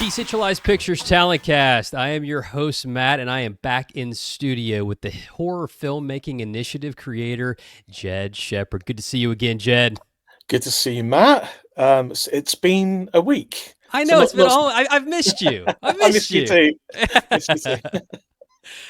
Decentralized Pictures Talent Cast. I am your host, Matt, and I am back in studio with the Horror Filmmaking Initiative creator, Jed Shepherd. Good to see you again, Jed. Good to see you, Matt. It's been a week. I So know it's been not all. I've missed you. I've I missed missed you you. too. Missed you too.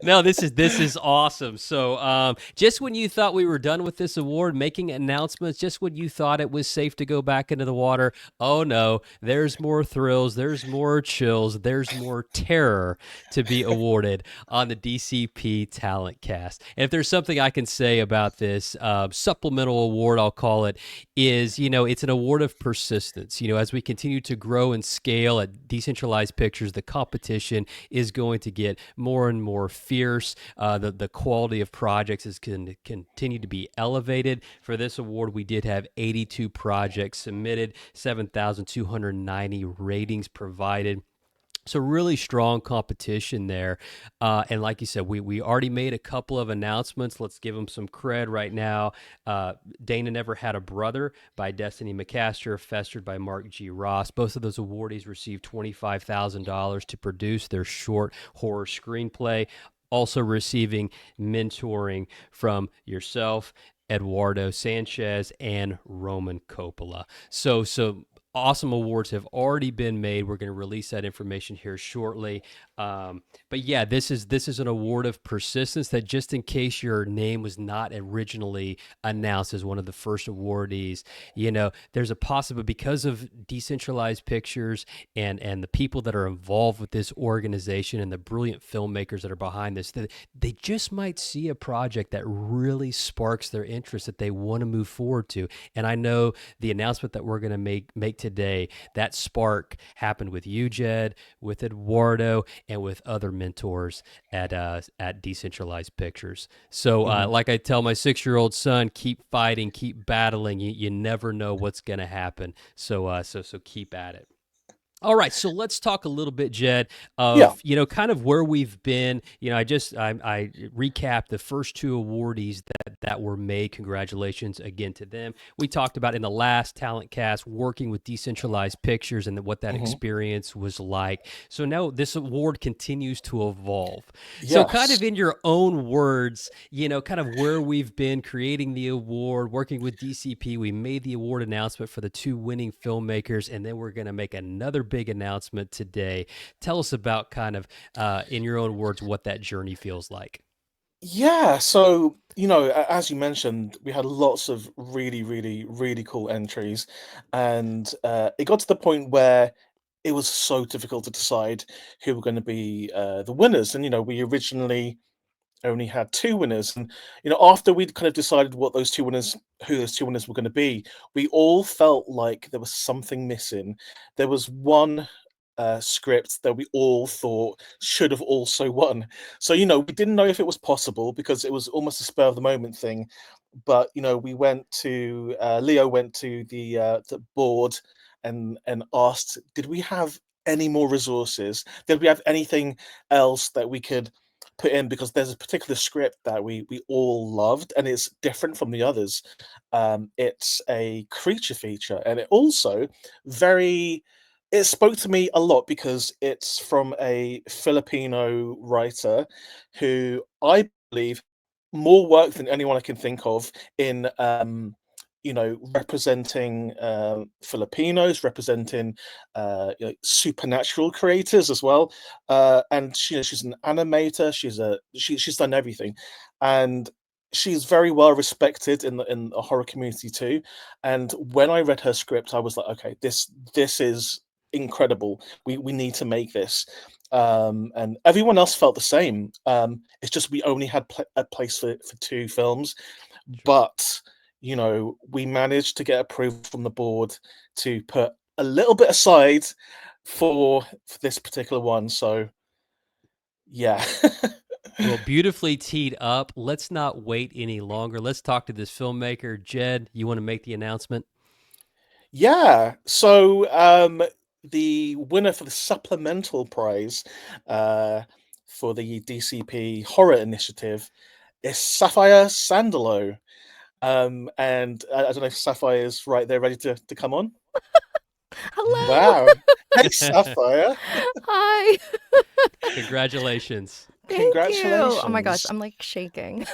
No, this is awesome. So, just when you thought we were done with this award, making announcements, just when you thought it was safe to go back into the water, oh no, there's more thrills, there's more chills, there's more terror to be awarded on the DCP Talent Cast. And if there's something I can say about this supplemental award, I'll call it, is it's an award of persistence. As we continue to grow and scale at Decentralized Pictures, the competition is going to get more and more fierce. The quality of projects is going to continue to be elevated. For this award, we did have 82 projects submitted, 7,290 ratings provided. So really strong competition there. And like you said, we already made a couple of announcements. Let's give them some cred right now. Dana Never Had a Brother by Destiny McCaster, Festered by Mark G. Ross. Both of those awardees received $25,000 to produce their short horror screenplay. Also receiving mentoring from yourself, Eduardo Sanchez, and Roman Coppola. So awesome awards have already been made. We're going to release that information here shortly. But yeah, this is an award of persistence, that just in case your name was not originally announced as one of the first awardees, there's a possibility, because of Decentralized Pictures and the people that are involved with this organization and the brilliant filmmakers that are behind this, that they just might see a project that really sparks their interest, that they want to move forward to. And I know the announcement that we're going to make today, that spark happened with you, Jed, with Eduardo, and with other mentors at Decentralized Pictures. So like I tell my 6-year-old son, keep fighting, keep battling. You never know what's going to happen. So keep at it. All right, so let's talk a little bit, Jed, Yeah. of kind of where we've been. I recapped the first two awardees that were made. Congratulations again to them. We talked about in the last Talent Cast working with Decentralized Pictures and what that experience was like. So now this award continues to evolve. So kind Yes. of in your own words, kind of where we've been creating the award, working with DCP. We made the award announcement for the two winning filmmakers, and then we're going to make another big announcement today. Tell us about kind of, in your own words, what that journey feels like. Yeah. So, as you mentioned, we had lots of really, really, really cool entries. And it got to the point where it was so difficult to decide who were going to be the winners. And, we originally only had two winners. And, after we'd kind of decided who those two winners were going to be, we all felt like there was something missing. There was one script that we all thought should have also won. So, we didn't know if it was possible because it was almost a spur of the moment thing. But, we went to, Leo went to the board and asked, did we have any more resources? Did we have anything else that we could put in, because there's a particular script that we all loved and it's different from the others. It's a creature feature, and it spoke to me a lot because it's from a Filipino writer who I believe more work than anyone I can think of in representing Filipinos, representing supernatural creators as well. And she's an animator. She's done everything, and she's very well respected in the horror community too. And when I read her script, I was like, okay, this is incredible. We need to make this. And everyone else felt the same. It's just we only had a place for two films, Sure. but we managed to get approval from the board to put a little bit aside for this particular one. So yeah. Well, beautifully teed up. Let's not wait any longer. Let's talk to this filmmaker. Jed, you want to make the announcement? Yeah. So the winner for the supplemental prize for the DCP Horror Initiative is Sapphire Sandalo. And I don't know if Sapphire's right there ready to come on. Hello. Wow. Hey, Sapphire. Hi. Congratulations. Thank you. Oh my gosh, Congratulations. I'm like shaking.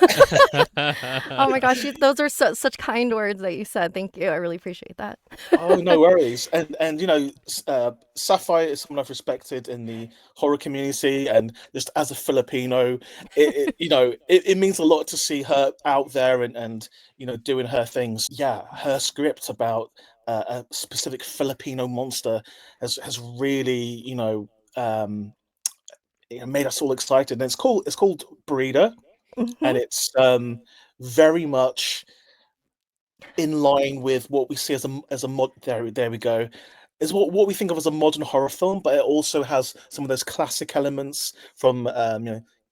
Oh my gosh, those are such kind words that you said. Thank you. I really appreciate that. Oh, no worries. And Sapphire is someone I've respected in the horror community, and just as a Filipino, it means a lot to see her out there and doing her things. Yeah, her script about a specific Filipino monster has really made us all excited. And it's called Breeder, Hmm. and it's very much in line with what we see as a mod. There we go. Is what we think of as a modern horror film, but it also has some of those classic elements from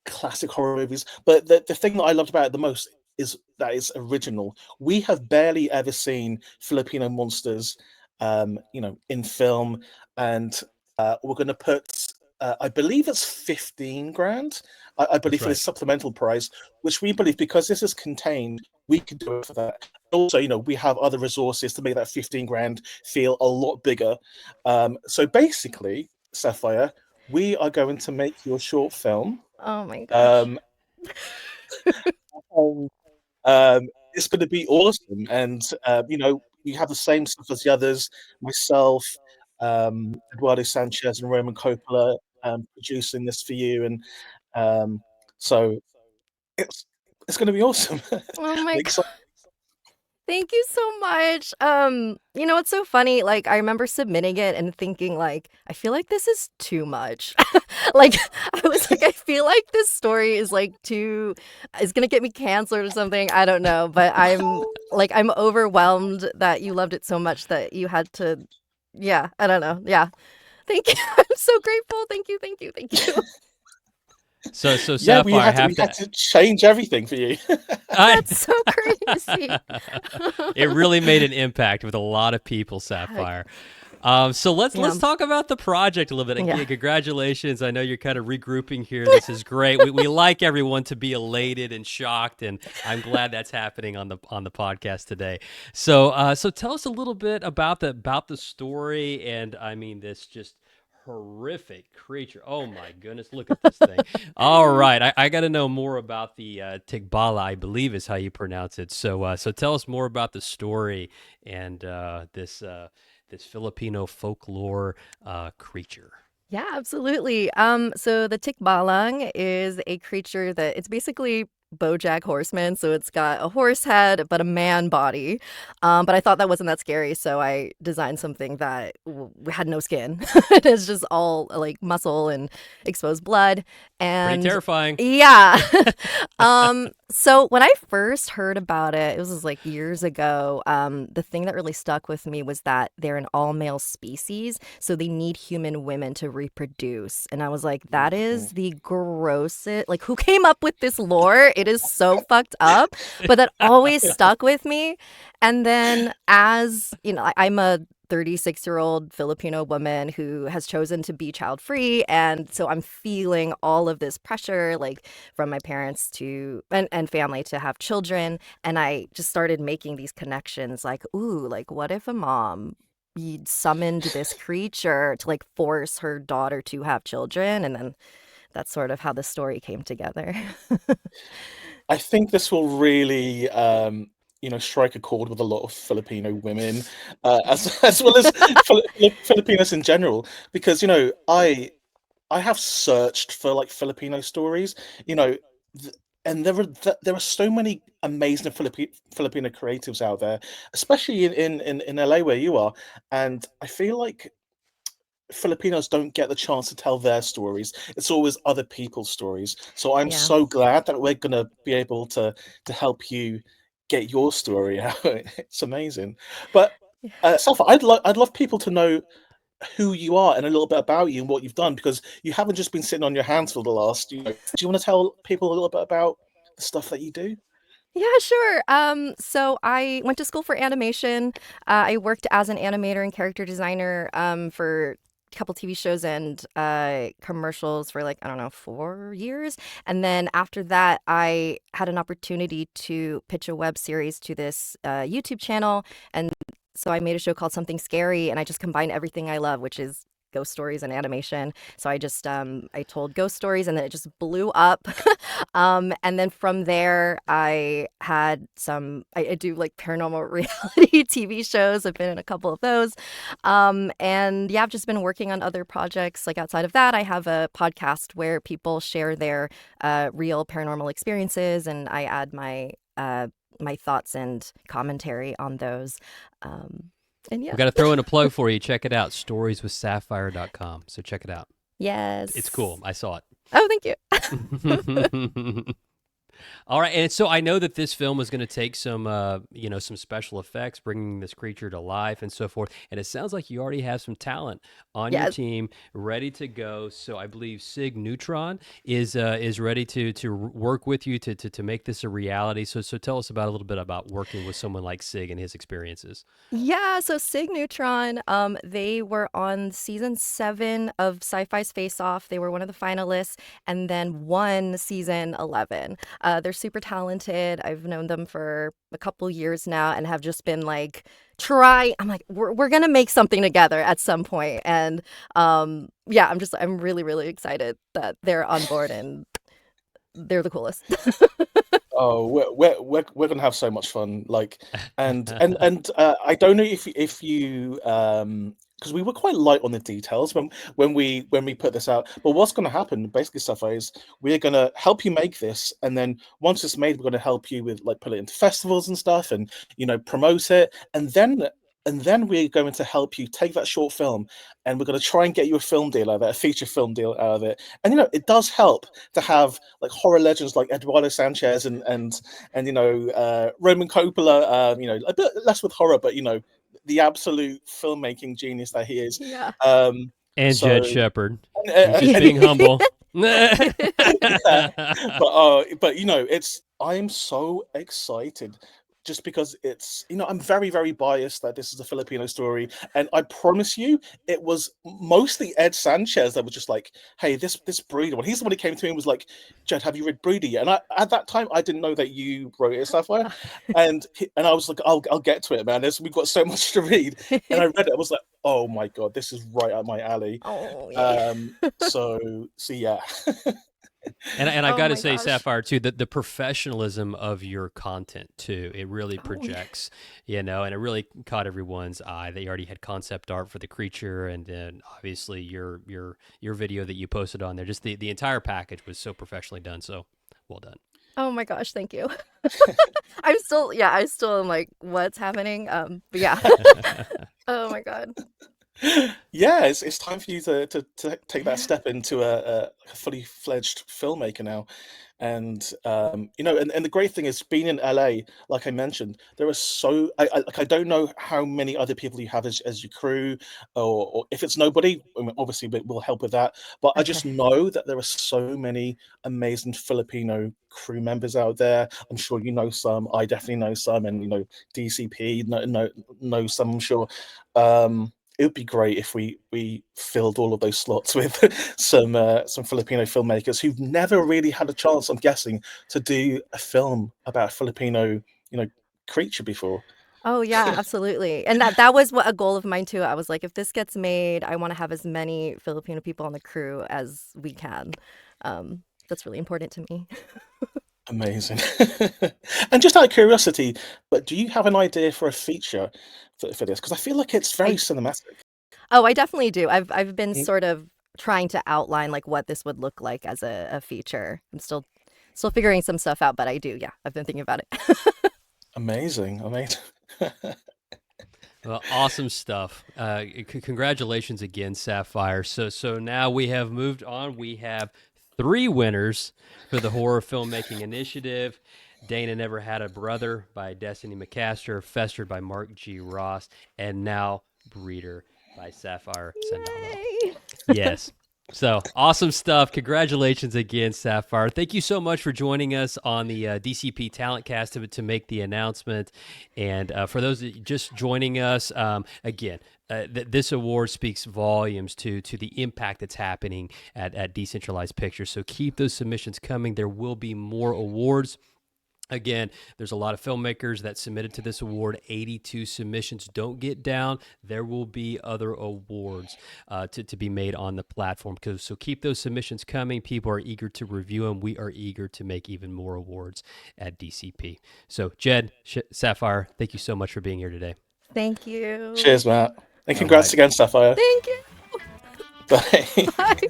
classic horror movies. But the thing that I loved about it the most is that it's original. We have barely ever seen Filipino monsters, in film, and we're going to put. I believe it's 15 grand. I That's believe for right. this supplemental price, which we believe because this is contained, we could do it for that. Also, we have other resources to make that 15 grand feel a lot bigger. So basically, Sapphire, we are going to make your short film. Oh my gosh. Um, and, it's going to be awesome. And, we have the same stuff as the others, myself, Eduardo Sanchez, and Roman Coppola producing this for you. And so it's, it's going to be awesome. I'm Oh my god. excited. Thank you so much. It's so funny. Like, I remember submitting it and thinking, like, I feel like this is too much. Like, I was like, I feel like this story is like is gonna get me canceled or something. I don't know, but I'm overwhelmed that you loved it so much that you had to. Yeah, I don't know. Yeah, thank you. I'm so grateful. Thank you. Thank you. Thank you. So Yeah, Sapphire, I we have had to. to change everything for you. I. That's so crazy. It really made an impact with a lot of people, Heck, Sapphire. So let's yeah. talk about the project a little bit. Yeah. Again, congratulations. I know you're kind of regrouping here. This is great. We like everyone to be elated and shocked, and I'm glad that's happening on the podcast today. So tell us a little bit about the story, and I mean this just horrific creature. Oh my goodness, look at this thing. All right, I got to know more about the Tikbala, I believe is how you pronounce it. So tell us more about the story and this Filipino folklore creature. Yeah, absolutely. So the tikbalang is a creature that it's basically BoJack Horseman. So it's got a horse head but a man body. But I thought that wasn't that scary, so I designed something that had no skin. It's just all like muscle and exposed blood. Pretty And terrifying. yeah. So when I first heard about it, it was like years ago. The thing that really stuck with me was that they're an all male species, so they need human women to reproduce. And I was like, that is Mhm. the grossest. Like, who came up with this lore? It is so fucked up, but that always stuck with me. And then, as you know, I'm a 36-year-old Filipino woman who has chosen to be child free. And so I'm feeling all of this pressure, like from my parents and family to have children. And I just started making these connections like, ooh, like what if a mom summoned this creature to like force her daughter to have children? And then that's sort of how the story came together. I think this will really, strike a chord with a lot of Filipino women, as well as Filipinos in general, because I have searched for like Filipino stories, you know, and there are so many amazing Filipino creatives out there, especially in LA where you are, and I feel like Filipinos don't get the chance to tell their stories. It's always other people's stories. So I'm Yeah. so glad that we're gonna be able to help you get your story out. It's amazing. But Safa, I'd love people to know who you are and a little bit about you and what you've done, because you haven't just been sitting on your hands for the last. Do you want to tell people a little bit about the stuff that you do? Yeah, sure. So I went to school for animation. I worked as an animator and character designer for a couple TV shows and commercials for like, I don't know, 4 years. And then after that, I had an opportunity to pitch a web series to this YouTube channel. And so I made a show called Something Scary, and I just combined everything I love, which is ghost stories and animation. So I just I told ghost stories, and then it just blew up. And then from there, I had I do like paranormal reality TV shows. I've been in a couple of those. And yeah, I've just been working on other projects. Like outside of that, I have a podcast where people share their real paranormal experiences, and I add my thoughts and commentary on those. And yeah. We got to throw in a plug for you. Check it out, storieswithsapphire.com. So check it out. Yes. It's cool. I saw it. Oh, thank you. All right, and so I know that this film is going to take some, some special effects, bringing this creature to life and so forth. And it sounds like you already have some talent on your Yes. team ready to go. So I believe Sig Neutron is ready to work with you to make this a reality. So tell us about a little bit about working with someone like Sig and his experiences. Yeah, so Sig Neutron, they were on season 7 of Sci-Fi's Face Off. They were one of the finalists, and then won season 11. They're super talented. I've known them for a couple years now, and have just been like, I'm like, we're gonna make something together at some point. And yeah, I'm really, really excited that they're on board, and they're the coolest. Oh, we're gonna have so much fun. Like, and I don't know if you because we were quite light on the details when we put this out. But what's gonna happen basically, Safa, is we're gonna help you make this, and then once it's made, we're gonna help you with like put it into festivals and stuff, and promote it, and then we're going to help you take that short film, and we're going to try and get you a film deal out of it, a feature film deal out of it. And it does help to have like horror legends like Eduardo Sanchez and Roman Coppola. A bit less with horror, but the absolute filmmaking genius that he is. Yeah. And so- Jed Shepherd. He's just being humble. Yeah. But I'm so excited. Just because it's, I'm very, very biased that this is a Filipino story. And I promise you, it was mostly Ed Sanchez that was just like, hey, this Breeder one. He's the one who came to me and was like, Jed, have you read Breeder yet? And at that time, I didn't know that you wrote it, Sapphire. and I was like, I'll get to it, man. We've got so much to read. And I read it. I was like, oh my God, this is right up my alley. Oh, yeah. So yeah. And I've Oh got to my say, gosh. Sapphire, too, that the professionalism of your content, too, it really projects, and it really caught everyone's eye. They already had concept art for the creature, and then obviously your video that you posted on there, just the entire package was so professionally done. So well done. Oh my gosh, thank you. I still am like, what's happening? But yeah. Oh my God. Yeah, it's time for you to take that step into a fully fledged filmmaker now. And and the great thing is, being in LA, like I mentioned, there are I don't know how many other people you have as your crew, or if it's nobody, I mean, obviously we'll help with that. But I just Okay. know that there are so many amazing Filipino crew members out there. I'm sure you know some. I definitely know some, and DCP know some, I'm sure. It would be great if we filled all of those slots with some Filipino filmmakers who've never really had a chance, I'm guessing, to do a film about a Filipino, creature before. Oh yeah, absolutely. And that was a goal of mine too. I was like, if this gets made, I want to have as many Filipino people on the crew as we can. That's really important to me. Amazing. And just out of curiosity, but do you have an idea for a feature for this? Because I feel like it's very cinematic. Oh, I definitely do. I've been Mm. sort of trying to outline like what this would look like as a feature. I'm still figuring some stuff out, but I do. Yeah, I've been thinking about it. Amazing. Well, awesome stuff. Congratulations again, Sapphire. So now we have moved on. We have 3 winners for the Horror Filmmaking Initiative. Dana Never Had a Brother by Destiny McCaster, Festered by Mark G. Ross, and now Breeder by Sapphire Sandalo. Yay! Yes. So awesome stuff. Congratulations again, Sapphire. Thank you so much for joining us on the DCP Talent Cast to make the announcement. And for those that just joining us, again, this award speaks volumes to the impact that's happening at Decentralized Pictures. So keep those submissions coming. There will be more awards Again, there's a lot of filmmakers that submitted to this award. 82 submissions. Don't get down. There will be other awards to be made on the platform. So keep those submissions coming. People are eager to review them. We are eager to make even more awards at DCP. So Jed, Sapphire, thank you so much for being here today. Thank you. Cheers, Matt. And congrats again, Sapphire. Thank you. Bye. Bye.